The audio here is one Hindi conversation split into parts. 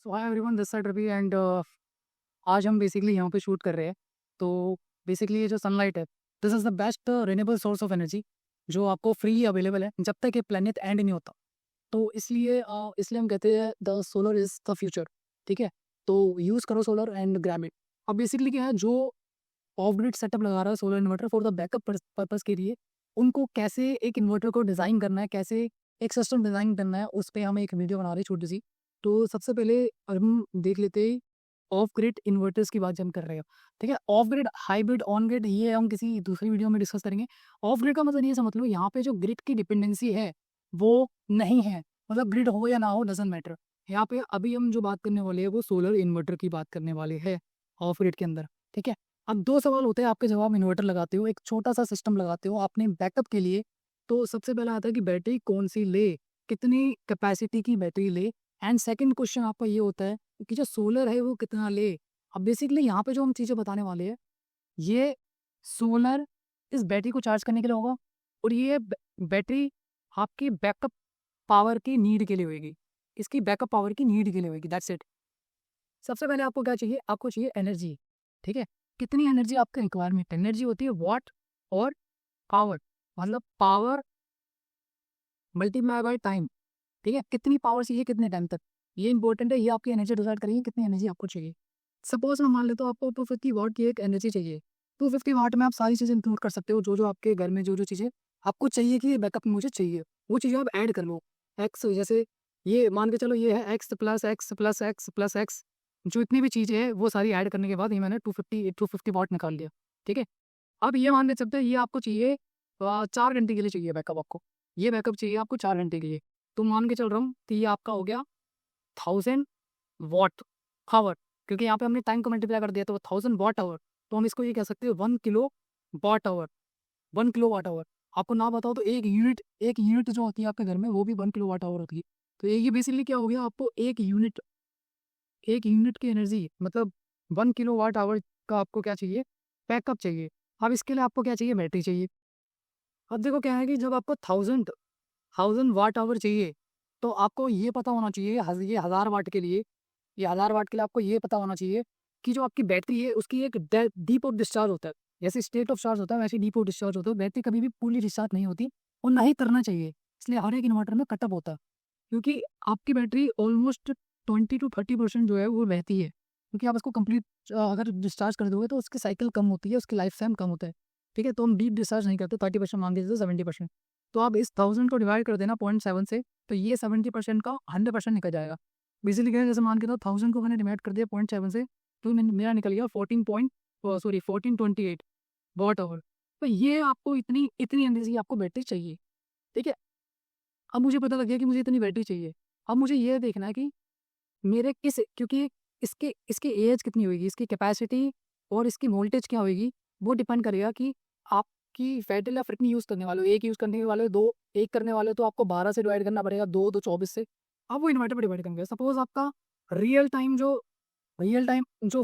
So hi everyone, this side Ravi and आज हम बेसिकली यहाँ पे शूट कर रहे हैं। तो बेसिकली ये जो सनलाइट है, this is the best renewable source of energy जो आपको फ्री अवेलेबल है जब तक ये प्लेनेट एंड नहीं होता। तो इसलिए हम कहते हैं the solar is the future. ठीक है, तो यूज़ करो सोलर एंड ग्रैब इट। अब बेसिकली क्या है, जो ऑफ ग्रिड सेटअप लगा रहा है solar inverter for the backup purpose के लिए, उनको कैसे एक इन्वर्टर को डिज़ाइन करना है, कैसे एक सिस्टम डिज़ाइन करना है, उस पे हम एक वीडियो बना रहे हैं छोटी सी। तो सबसे पहले हम देख लेते हैं ऑफ ग्रिड इन्वर्टर्स की बात जब हम कर रहे हो। ठीक है, of grid, hybrid, on grid, ये हम किसी दूसरी वीडियो में डिस्कस करेंगे। ऑफ ग्रिड का मतलब ये समझ लो, यहाँ पे जो ग्रिड की डिपेंडेंसी है वो नहीं है। मतलब ग्रिड हो या ना हो, डजंट मैटर। यहाँ पे अभी हम जो बात करने वाले हैं वो सोलर इन्वर्टर की बात करने वाले हैं ऑफ ग्रिड के अंदर। ठीक है, अब दो सवाल होते हैं आपके जब आप इन्वर्टर लगाते हो, एक छोटा सा सिस्टम लगाते हो अपने बैकअप के लिए। तो सबसे पहला आता है कि बैटरी कौन सी ले, कितनी कैपेसिटी की बैटरी ले। एंड सेकंड क्वेश्चन आपका ये होता है कि जो सोलर है वो कितना ले। अब बेसिकली यहाँ पे जो हम चीज़ें बताने वाले हैं, ये सोलर इस बैटरी को चार्ज करने के लिए होगा, और ये बैटरी आपकी बैकअप पावर की नीड के लिए होगी। इसकी बैकअप पावर की नीड के लिए होगी, दैट्स इट। सबसे पहले आपको क्या चाहिए, आपको चाहिए एनर्जी। ठीक है, कितनी एनर्जी आपका रिक्वायरमेंट, एनर्जी होती है वाट और पावर, मतलब पावर मल्टीप्लाई बाय टाइम। ठीक है, कितनी पावर चाहिए कितने टाइम तक, ये इंपॉर्टेंट है। ये आपकी एनर्जी डिसाइड करेंगे कितनी एनर्जी आपको चाहिए। सपोज मैं मान लेता हूँ आपको 250 वाट की एक एनर्जी चाहिए। 250 वाट में आप सारी चीज़ें इंक्लूड कर सकते हो, जो जो आपके घर में जो जो चीज़ें आपको चाहिए कि बैकअप में मुझे चाहिए, वो चीज़ें आप ऐड कर लो। एक्स, जैसे ये मान के चलो, ये है x plus x plus x plus x, जो इतनी भी चीज़ें हैं वो सारी ऐड करने के बाद ये मैंने 250 वाट निकाल लिया। ठीक है, अब ये मान के चलते हैं ये आपको चाहिए 4 घंटे के लिए चाहिए बैकअप आपको। ये बैकअप चाहिए आपको 4 घंटे के लिए। तो मान के चल रहा हूँ कि ये आपका हो गया 1000 वाट आवर, क्योंकि यहाँ पे हमने टाइम को मल्टीप्लाई कर दिया तो 1000 वाट आवर। तो हम इसको ये कह सकते हैं 1 kilo watt hour. 1 kilo watt hour, आपको ना बताओ तो एक यूनिट जो होती है आपके घर में वो भी 1 किलो वाट आवर होती है। तो ये बेसिकली क्या हो गया, आपको एक यूनिट की एनर्जी, मतलब 1 किलो वाट आवर का आपको क्या चाहिए, बैकअप चाहिए। अब इसके लिए आपको क्या चाहिए, बैटरी चाहिए। अब देखो क्या है कि जब आपको 1000 वाट आवर चाहिए, तो आपको ये पता होना चाहिए, ये 1000 वाट के लिए, ये 1000 वाट के लिए आपको ये पता होना चाहिए कि जो आपकी बैटरी है उसकी एक डीप ऑफ डिस्चार्ज होता है। जैसे स्टेट ऑफ चार्ज होता है वैसे डीप ऑफ डिस्चार्ज होता है। बैटरी कभी भी फुली डिस्चार्ज नहीं होती और ना ही करना चाहिए, इसलिए हर एक इन्वर्टर में कटअप होता है। क्योंकि आपकी बैटरी ऑलमोस्ट 20 to 30% जो है वो बहती है, क्योंकि आप उसको कंप्लीट अगर डिस्चार्ज कर दोगे तो उसकी साइकिल कम होती है, उसकी लाइफ टाइम कम होता है। ठीक है, तो हम डीप डिस्चार्ज नहीं करते, 30% मान के चलते, 70%। तो आप इस 1000 को डिवाइड कर देना 0.7 से, तो ये 70% का 100% निकल जाएगा। बेसिकली क्या है, जैसे मान के तो 1000 को मैंने डिवाइड कर दिया 0.7 से, तो मेरा निकल गया 14.वाट आवर। तो ये आपको इतनी इतनी एनर्जी आपको बैटरी चाहिए। ठीक है, अब मुझे पता लग गया कि मुझे इतनी बैटरी चाहिए। अब मुझे ये देखना है कि मेरे किस, क्योंकि इसके इसकी एज कितनी होगी, इसकी कैपेसिटी और इसकी वोल्टेज क्या होगी, वो डिपेंड करेगा कि आपकी बैटरी आप कितनी यूज़ करने वाले हो। एक यूज़ करने वाले हो, दो एक करने वाले हो, तो आपको 12 से डिवाइड करना पड़ेगा, 2 2 24 से। अब वो इन्वर्टर पे डिवाइड करेंगे। सपोज आपका रियल टाइम जो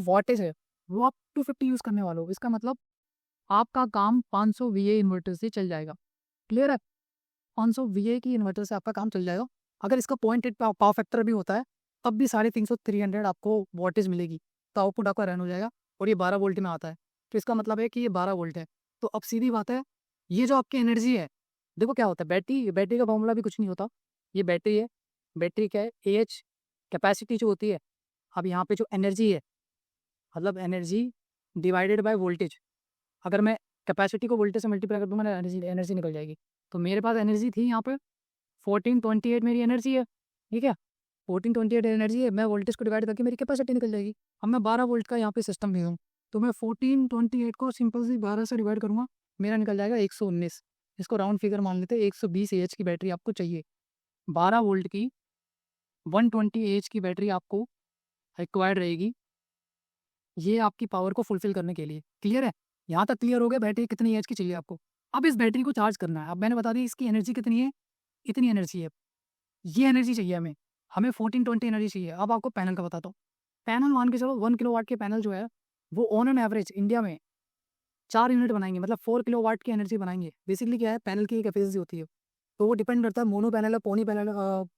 वॉटेज है वो आप 250 यूज़ करने वाले हो, इसका मतलब आपका काम 500 वीए इन्वर्टर से चल जाएगा। क्लियर है, 500 वीए की इन्वर्टर से आपका काम चल जाएगा। अगर इसका 0.8 पावर फैक्टर भी होता है, तब भी 350 आपको वोल्टेज मिलेगी, तो आउटपुट आपका रन हो जाएगा। और ये 12 वोल्ट में आता है, तो इसका मतलब है कि ये 12 वोल्ट है। तो अब सीधी बात है, ये जो आपकी एनर्जी है, देखो क्या होता है, बैटरी बैटरी का फॉर्मूला भी कुछ नहीं होता। ये बैटरी है, बैटरी क्या है, एच, कैपेसिटी जो होती है। अब यहाँ पे जो एनर्जी है, मतलब एनर्जी डिवाइडेड बाय वोल्टेज। अगर मैं कैपेसिटी को वोल्टेज से मल्टीप्लाई कर दूंगा ना, एनर्जी एनर्जी निकल जाएगी। तो मेरे पास एनर्जी थी यहाँ पे 1428 मेरी एनर्जी है। ठीक है, 1428 एनर्जी है, मैं वोल्टेज को डिवाइड करके मेरी कैपेसिटी निकल जाएगी। अब मैं 12 वोल्ट का यहाँ पे सिस्टम ले हूँ, तो मैं 1428 को सिंपल सी 12 से डिवाइड करूँगा, मेरा निकल जाएगा 119। इसको राउंड फिगर मान लेते हैं, 120 एच की बैटरी आपको चाहिए। 12 वोल्ट की 120 एच की बैटरी आपको रिक्वायर्ड रहेगी, ये आपकी पावर को फुलफिल करने के लिए। क्लियर है, यहाँ तक क्लियर हो गया बैटरी कितनी एच की चाहिए आपको। अब इस बैटरी को चार्ज करना है। अब मैंने बता दी इसकी एनर्जी कितनी है, इतनी एनर्जी है, ये एनर्जी चाहिए हमें। हमें 1420 एनर्जी चाहिए। अब आपको पैनल का बताता हूँ। पैनल मान के चलो 1 किलो वाट के पैनल जो है वो ऑन एन एवरेज इंडिया में 4 यूनिट बनाएंगे, मतलब 4 किलो वाट की एनर्जी बनाएंगे। बेसिकली क्या है, पैनल की एक एफिशिएंसी होती है, तो वो डिपेंड करता है मोनो पैनल है, पोनी पैनल,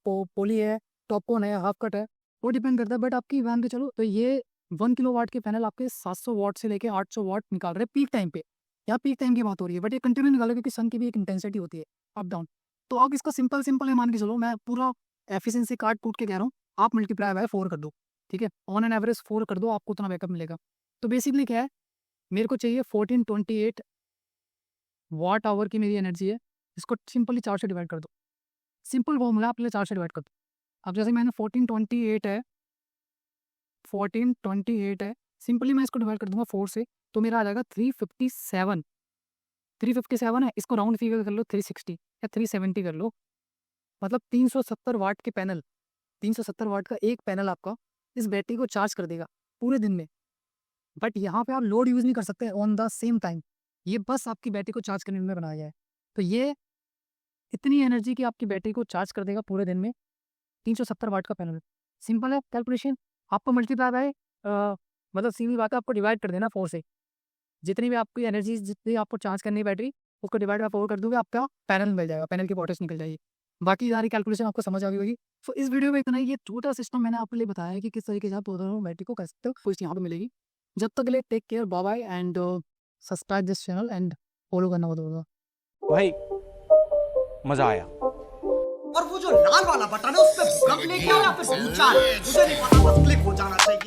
पोली है, टॉप कोन है, हाफ कट है। वो डिपेंड करता है, बट आपकी मान के चलो तो ये 1 किलोवाट के पैनल आपके 700 वाट से लेके 800 वाट निकाल रहे हैं पीक टाइम पे। यहाँ पीक टाइम की बात हो रही है, बट ये कंटिन्यू निकालो क्योंकि सन की भी एक इंटेंसिटी होती है अप डाउन। तो आप इसका सिंपल है, मान के चलो, मैं पूरा एफिशिएंसी काट कूट के कह रहा हूँ, आप मल्टीप्लाई बाय 4 कर दो, ठीक है, ऑन एन एवरेज 4 कर दो, आपको उतना बैकअप मिलेगा। तो बेसिकली क्या है, मेरे को चाहिए 1428 वाट आवर की मेरी एनर्जी है, इसको सिंपली 4 से डिवाइड कर दो। सिंपल फॉर्मूला, आप पहले 4 से डिवाइड कर दो। अब जैसे मैंने 1428 है, सिंपली मैं इसको डिवाइड कर दूंगा 4 से, तो मेरा आ जाएगा 357। 357 है, इसको राउंड फिगर कर लो 360 या 370 कर लो, मतलब 370 वाट के पैनल, 370 वाट का एक पैनल आपका इस बैटरी को चार्ज कर देगा पूरे दिन में। बट यहाँ पे आप लोड यूज़ नहीं कर सकते ऑन द सेम टाइम, ये बस आपकी बैटरी को चार्ज करने में बनाया गया है। तो ये इतनी एनर्जी की आपकी बैटरी को चार्ज कर देगा पूरे दिन में 370 वाट का पैनल। सिंपल है कैलकुलेशन, आपको मल्टीप्लाई बाय मतलब सीधी बात है, आपको डिवाइड कर देना 4 से, जितनी भी आपकी एनर्जी, जितनी आपको चार्ज करनी है बैटरी, उसको डिवाइड बाय 4 कर दोगे, आपका पैनल मिल जाएगा, पैनल की वोल्टेज निकल जाएगी। बाकी सारी कैलकुलेशन आपको समझ आ गई होगी। सो इस वीडियो में इतना ही, ये छोटा सिस्टम मैंने आपके लिए बताया है कि किस तरीके से आप दोनों बैटरी को कर सकते हो, कुछ यहाँ पे मिलेगी। जब तक के लिए take care, bye bye, and subscribe this channel and follow करना मत भूलना। भाई मजा आया। और वो जो लाल वाला बटन है उस पे भूकंप लेके आया, फिर भूचाल, मुझे नहीं पता, बस क्लिक हो जाना चाहिए।